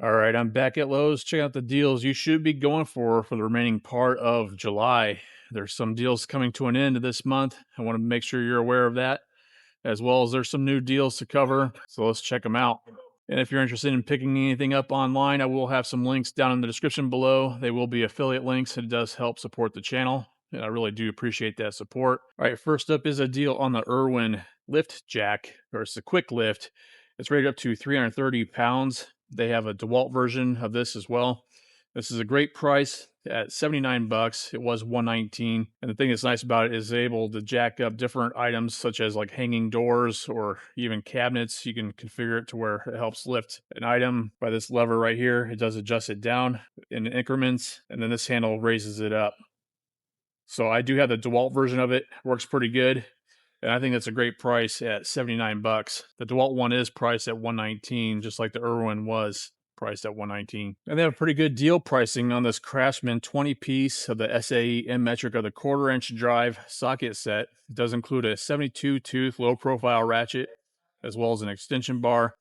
All right, I'm back at Lowe's. Check out the deals you should be going for the remaining part of July. There's some deals coming to an end this month. I want to make sure you're aware of that, as well as there's some new deals to cover. So let's check them out. And if you're interested in picking anything up online, I will have some links down in the description below. They will be affiliate links. It does help support the channel, and I really do appreciate that support. All right, first up is a deal on the Irwin lift jack, or it's a quick lift. It's rated up to 330 pounds. They have a Dewalt version of this as well. This is a great price at 79 bucks. It was 119. And the thing that's nice about it is able to jack up different items such as like hanging doors or even cabinets. You can configure it to where it helps lift an item by this lever right here. It does adjust it down in increments, and then this handle raises it up. So I do have the Dewalt version of it. Works pretty good. And I think that's a great price at 79 bucks. The Dewalt one is priced at 119, just like the Irwin was priced at 119. And they have a pretty good deal pricing on this Craftsman 20-piece of the SAE M-metric of the 1/4-inch drive socket set. It does include a 72-tooth low-profile ratchet, as well as an extension bar.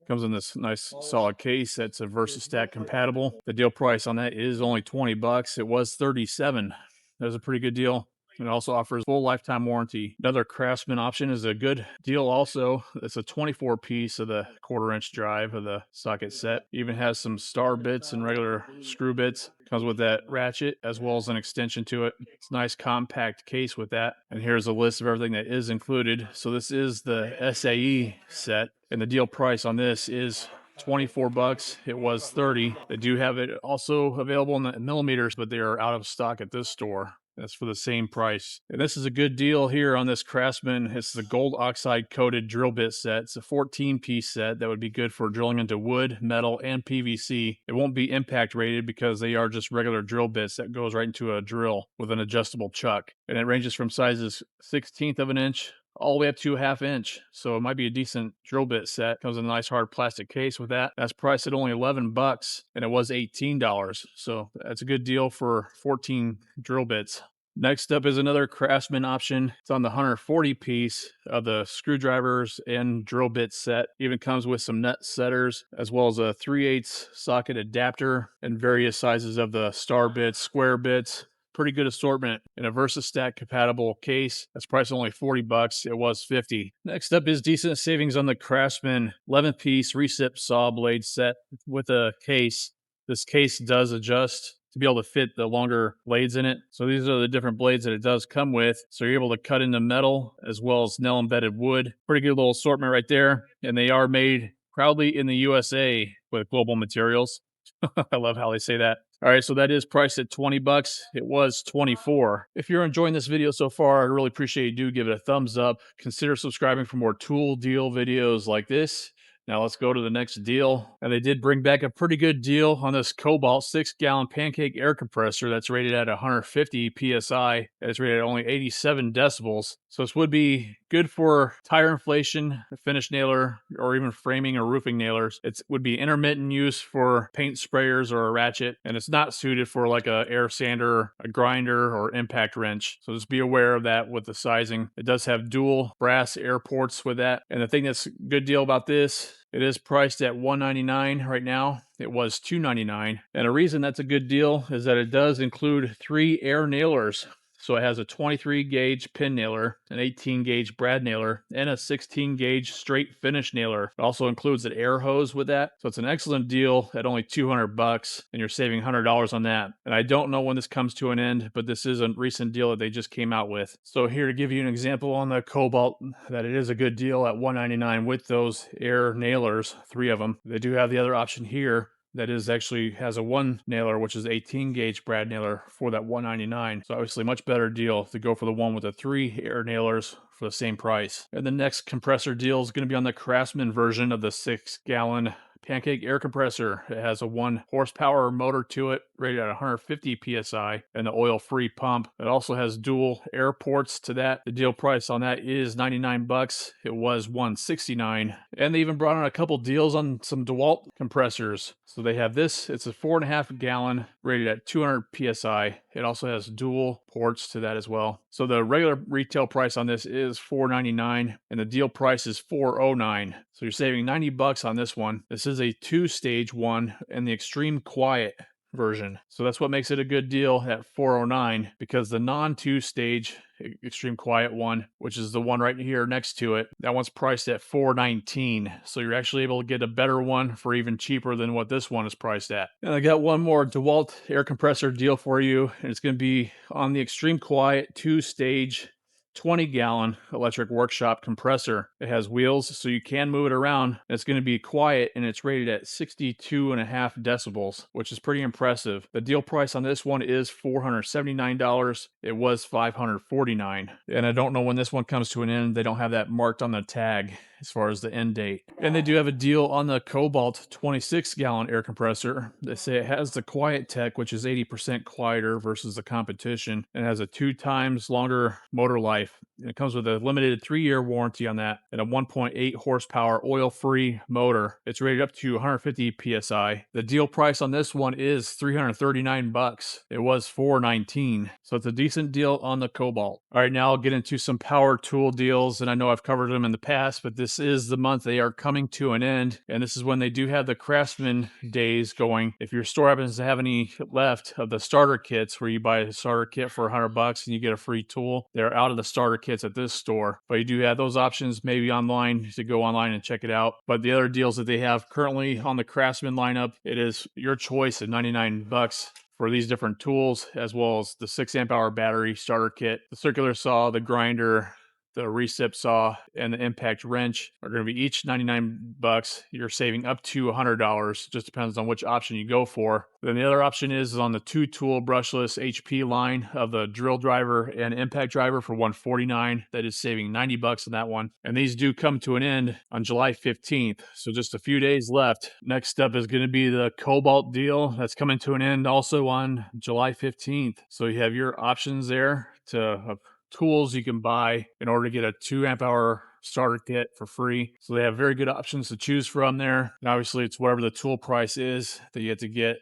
Comes in this nice solid case that's a VersaStack compatible. The deal price on that is only 20 bucks. It was 37. That was a pretty good deal. It also offers full lifetime warranty. Another Craftsman option is a good deal also. It's a 24-piece of the 1/4-inch drive of the socket set. Even has some star bits and regular screw bits. Comes with that ratchet as well as an extension to it. It's a nice compact case with that. And here's a list of everything that is included. So this is the SAE set, and the deal price on this is 24 bucks. It was 30. They do have it also available in the millimeters, but they are out of stock at this store. That's for the same price. And this is a good deal here on this Craftsman. It's the gold oxide coated drill bit set. It's a 14-piece set that would be good for drilling into wood, metal, and PVC. It won't be impact rated because they are just regular drill bits that goes right into a drill with an adjustable chuck. And it ranges from sizes 1/16 of an inch all the way up to 1/2 inch. So it might be a decent drill bit set. Comes in a nice hard plastic case with that. That's priced at only 11 bucks, and it was $18. So that's a good deal for 14 drill bits. Next up is another Craftsman option. It's on the 140-piece of the screwdrivers and drill bit set. Even comes with some nut setters, as well as a 3/8 socket adapter and various sizes of the star bits, square bits. Pretty good assortment in a VersaStack compatible case. That's priced only 40 bucks. It was 50. Next up is decent savings on the Craftsman 11-piece recip saw blade set with a case. This case does adjust to be able to fit the longer blades in it. So these are the different blades that it does come with. So you're able to cut into metal as well as nail embedded wood. Pretty good little assortment right there. And they are made proudly in the USA with global materials. I love how they say that. All right, so that is priced at 20 bucks. It was 24. If you're enjoying this video so far, I'd really appreciate you do give it a thumbs up. Consider subscribing for more tool deal videos like this. Now let's go to the next deal. And they did bring back a pretty good deal on this Kobalt 6-gallon pancake air compressor that's rated at 150 PSI. It's rated at only 87 decibels. So this would be good for tire inflation, a finish nailer, or even framing or roofing nailers. It would be intermittent use for paint sprayers or a ratchet, and it's not suited for like a air sander, a grinder, or impact wrench. So just be aware of that with the sizing. It does have dual brass air ports with that. And the thing that's a good deal about this, it is priced at $199 right now. It was $299. And a reason that's a good deal is that it does include 3 air nailers. So it has a 23 gauge pin nailer, an 18 gauge brad nailer, and a 16 gauge straight finish nailer. It also includes an air hose with that. So it's an excellent deal at only 200 bucks, and you're saving $100 on that. And I don't know when this comes to an end, but this is a recent deal that they just came out with. So here to give you an example on the Kobalt, that it is a good deal at $199 with those air nailers, 3 of them. They do have the other option here that is actually has a 1 nailer, which is 18 gauge brad nailer for that $199. So obviously much better deal to go for the one with the 3 air nailers for the same price. And the next compressor deal is going to be on the Craftsman version of the 6-gallon pancake air compressor. It has a 1 horsepower motor to it, rated at 150 PSI, and the oil-free pump. It also has dual air ports to that. The deal price on that is 99 bucks. It was 169. And they even brought on a couple deals on some Dewalt compressors. So they have this, it's a 4.5 gallon, rated at 200 PSI. It also has dual ports to that as well. So the regular retail price on this is $499 and the deal price is $409. So you're saving 90 bucks on this one. This is a 2-stage one and the extreme quiet version. So that's what makes it a good deal at $409, because the non 2-stage extreme quiet one, which is the one right here next to it, that one's priced at $419. So you're actually able to get a better one for even cheaper than what this one is priced at. And I got one more Dewalt air compressor deal for you, and it's going to be on the extreme quiet 2-stage 20-gallon electric workshop compressor. It has wheels, so you can move it around. It's going to be quiet, and it's rated at 62.5 decibels, which is pretty impressive. The deal price on this one is $479. It was $549. And I don't know when this one comes to an end. They don't have that marked on the tag as far as the end date. And they do have a deal on the Kobalt 26-gallon air compressor. They say it has the quiet tech, which is 80% quieter versus the competition, and has a 2 times longer motor life. And it comes with a limited 3-year warranty on that and a 1.8 horsepower oil-free motor. It's rated up to 150 PSI. The deal price on this one is $339. It was $419. So it's a decent deal on the Kobalt. All right, now I'll get into some power tool deals, and I know I've covered them in the past, but this is the month they are coming to an end, and this is when they do have the Craftsman days going. If your store happens to have any left of the starter kits, where you buy a starter kit for $100 and you get a free tool, they're out of the starter kits at this store. But you do have those options maybe online to go online and check it out. But the other deals that they have currently on the Craftsman lineup, it is your choice at $99 for these different tools, as well as the 6-amp-hour battery starter kit, the circular saw, the grinder, the recip saw, and the impact wrench are going to be each $99. You're saving up to $100. Just depends on which option you go for. Then the other option is on the 2-tool brushless HP line of the drill driver and impact driver for $149. That is saving $90 on that one. And these do come to an end on July 15th. So just a few days left. Next up is going to be the Kobalt deal. That's coming to an end also on July 15th. So you have your options there to tools you can buy in order to get a 2-amp-hour starter kit for free. So they have very good options to choose from there. And obviously it's whatever the tool price is that you have to get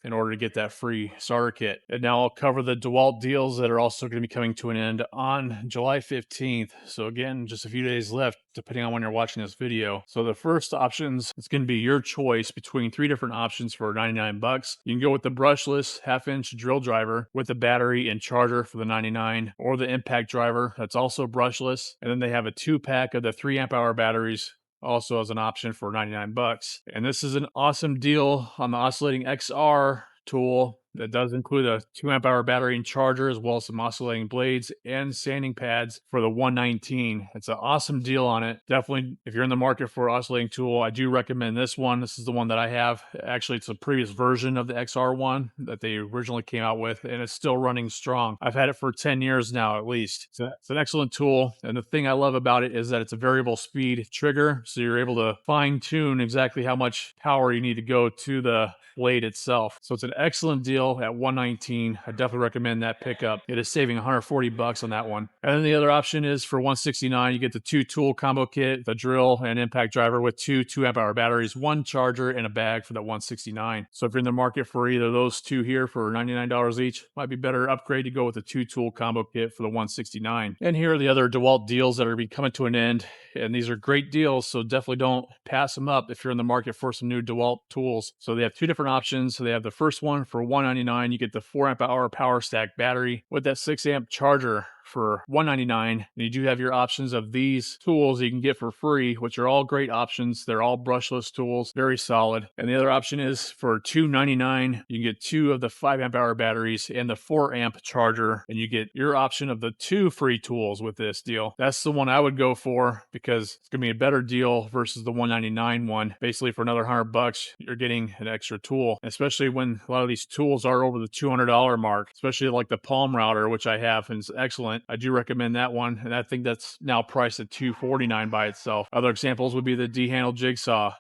in order to get that free starter kit. And now I'll cover the Dewalt deals that are also going to be coming to an end on July 15th. So again, just a few days left, depending on when you're watching this video. So the first options, it's going to be your choice between 3 different options for $99. You can go with the brushless 1/2-inch drill driver with the battery and charger for the $99, or the impact driver that's also brushless. And then they have a 2-pack of the 3-amp-hour batteries also as an option for $99. And this is an awesome deal on the Oscillating XR tool that does include a 2-amp-hour battery and charger, as well as some oscillating blades and sanding pads for the $119. It's an awesome deal on it. Definitely, if you're in the market for an oscillating tool, I do recommend this one. This is the one that I have. Actually, it's a previous version of the XR one that they originally came out with, and it's still running strong. I've had it for 10 years now, at least. It's an excellent tool, and the thing I love about it is that it's a variable speed trigger, so you're able to fine-tune exactly how much power you need to go to the blade itself. So it's an excellent deal at $119. I definitely recommend that pickup. It is saving $140 on that one. And then the other option is for $169, you get the 2-tool combo kit, the drill and impact driver with 2 2-amp-hour batteries, 1 charger, and a bag for that $169. So if you're in the market for either of those two here for $99 each, might be better upgrade to go with the 2-tool combo kit for the $169. And here are the other Dewalt deals that are coming to an end. And these are great deals, so definitely don't pass them up if you're in the market for some new Dewalt tools. So they have 2 different options. So they have the first one for $199. You get the 4-amp-hour power stack battery with that 6-amp charger for $199. And you do have your options of these tools you can get for free, which are all great options. They're all brushless tools, very solid. And the other option is for $299, you can get 2 of the 5-amp-hour batteries and the 4-amp charger, and you get your option of the 2 free tools with this deal. That's the one I would go for because it's going to be a better deal versus the $199 one. Basically, for another $100, you're getting an extra tool, especially when a lot of these tools are over the $200 mark, especially like the palm router, which I have and is excellent. I do recommend that one, and I think that's now priced at $249 by itself. Other examples would be the D-handle jigsaw,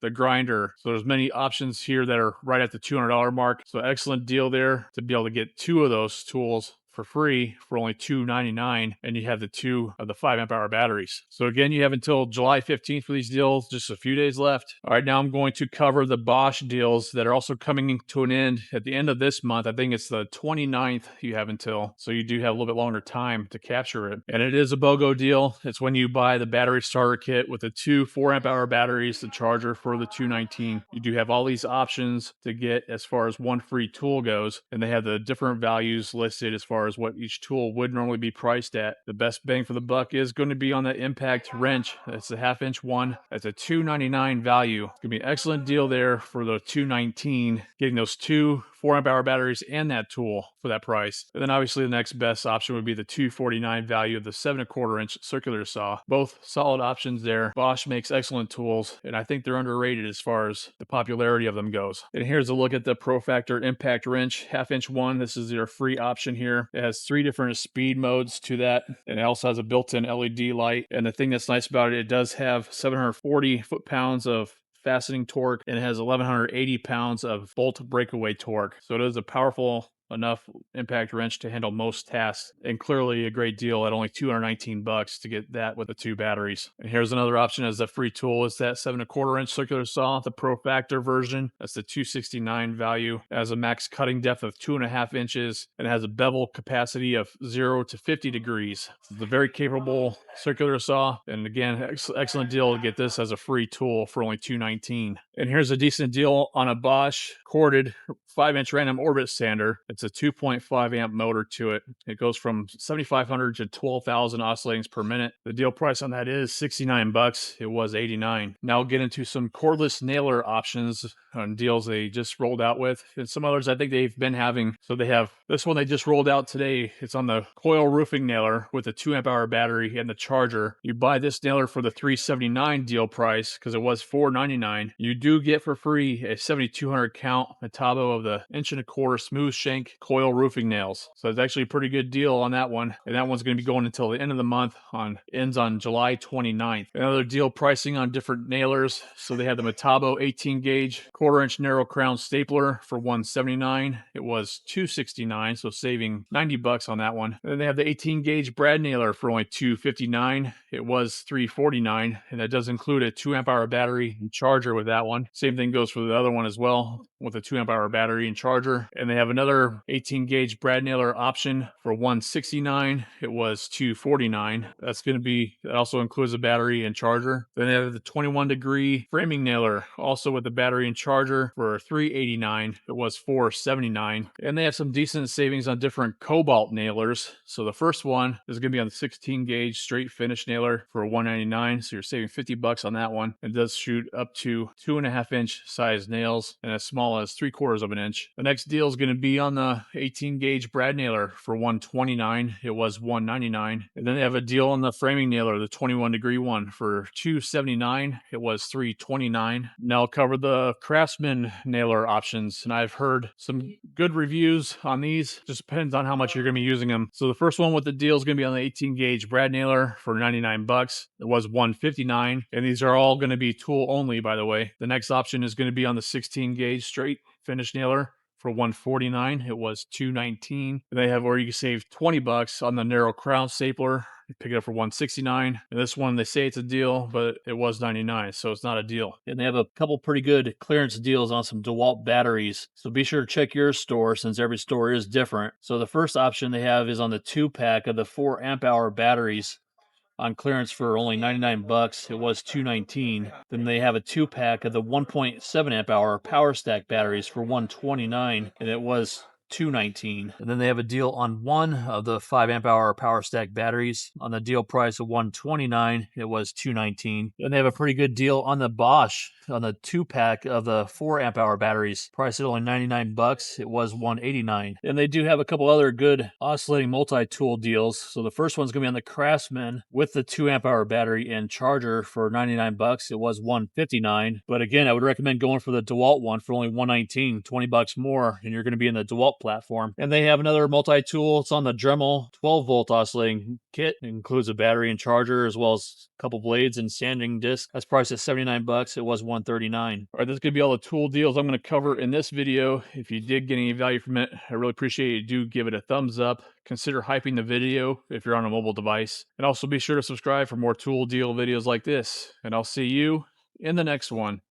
the grinder. So there's many options here that are right at the $200 mark. So excellent deal there to be able to get 2 of those tools for free for only $299, and you have the 2 of the 5 amp hour batteries. So again, you have until July 15th for these deals, just a few days left. All right, now I'm going to cover the Bosch deals that are also coming to an end at the end of this month. I think it's the 29th you have until, so you do have a little bit longer time to capture it. And it is a BOGO deal. It's when you buy the battery starter kit with the 2 4 amp hour batteries, the charger for the $219. You do have all these options to get as far as one free tool goes, and they have the different values listed as far as what each tool would normally be priced at. The best bang for the buck is going to be on that impact wrench. That's the 1/2 inch one. That's a $299 value. It's going to be an excellent deal there for the $219, getting those 2 4 amp hour batteries and that tool for that price. And then obviously the next best option would be the $249 value of the 7 1/4 inch circular saw. Both solid options there. Bosch makes excellent tools, and I think they're underrated as far as the popularity of them goes. And here's a look at the Pro Factor impact wrench, 1/2 inch one. This is their free option here. It has 3 different speed modes to that, and it also has a built-in LED light. And the thing that's nice about it, it does have 740 foot-pounds of fastening torque, and it has 1180 pounds of bolt breakaway torque. So it is a powerful enough impact wrench to handle most tasks, and clearly a great deal at only $219 to get that with the 2 batteries. And here's another option as a free tool. It's that 7 1/4 inch circular saw, the Pro Factor version. That's the $269 value. It has a max cutting depth of 2.5 inches, and it has a bevel capacity of 0 to 50 degrees. It's a very capable circular saw, and again, excellent deal to get this as a free tool for only $219. And here's a decent deal on a Bosch corded 5 inch random orbit sander. It's a 2.5 amp motor to it. It goes from 7,500 to 12,000 oscillatings per minute. The deal price on that is $69. It was $89. Now I'll get into some cordless nailer options on deals they just rolled out with, and some others I think they've been having. So they have this one they just rolled out today. It's on the coil roofing nailer with a 2 amp hour battery and the charger. You buy this nailer for the $379 deal price because it was $499. You do get for free a 7,200 count Metabo of the 1.25 inch smooth shank coil roofing nails. So it's actually a pretty good deal on that one. And that one's going to be going until the end of the month, ends on July 29th. Another deal pricing on different nailers. So they have the Metabo 18 gauge 1/4 inch narrow crown stapler for $179. It was $269, so saving $90 on that one. And then they have the 18 gauge brad nailer for only $259. It was $349, and that does include a 2 amp hour battery and charger with that one. Same thing goes for the other one as well, with a 2 amp hour battery and charger. And they have another 18 gauge brad nailer option for $169. It was $249. That also includes a battery and charger. Then they have the 21 degree framing nailer, also with the battery and charger, for $389. It was $479. And they have some decent savings on different Kobalt nailers. So the first one is going to be on the 16 gauge straight finish nailer for $199. So you're saving $50 on that one. It does shoot up to 2.5 inch size nails and as small as 3/4 of an inch. The next deal is going to be on the 18 gauge brad nailer for $129. It was $199. And then they have a deal on the framing nailer, the 21 degree one, for $279. It was $329. Now I'll cover the Craftsman nailer options, and I've heard some good reviews on these. Just depends on how much you're going to be using them. So the first one with the deal is going to be on the 18 gauge brad nailer for $99. It was $159, and these are all going to be tool only, by the way. The next option is going to be on the 16 gauge straight finish nailer for $149. It was $219. And they have where you can save $20 on the narrow crown stapler. You pick it up for $169. And this one, they say it's a deal, but it was $99, so it's not a deal. And they have a couple pretty good clearance deals on some Dewalt batteries. So be sure to check your store, since every store is different. So the first option they have is on the 2-pack of the 4 amp hour batteries on clearance for only $99. It was $219. Then they have a 2-pack of the 1.7 amp hour power stack batteries for $129, and it was $219. And then they have a deal on one of the 5 amp hour power stack batteries on the deal price of $129. It was $219. And they have a pretty good deal on the Bosch on the 2-pack of the 4 amp hour batteries, priced at only $99. It was $189. And they do have a couple other good oscillating multi-tool deals. So the first one's gonna be on the Craftsman with the 2 amp hour battery and charger for $99. It was $159. But again, I would recommend going for the Dewalt one for only $119, $20 more, and you're gonna be in the Dewalt Dewalt platform. And they have another multi-tool. It's on the Dremel 12-volt oscillating kit. It includes a battery and charger, as well as a couple blades and sanding disc. That's priced at $79. It was $139. All right, this is going to be all the tool deals I'm going to cover in this video. If you did get any value from it, I really appreciate you do give it a thumbs up. Consider hyping the video if you're on a mobile device. And also be sure to subscribe for more tool deal videos like this. And I'll see you in the next one.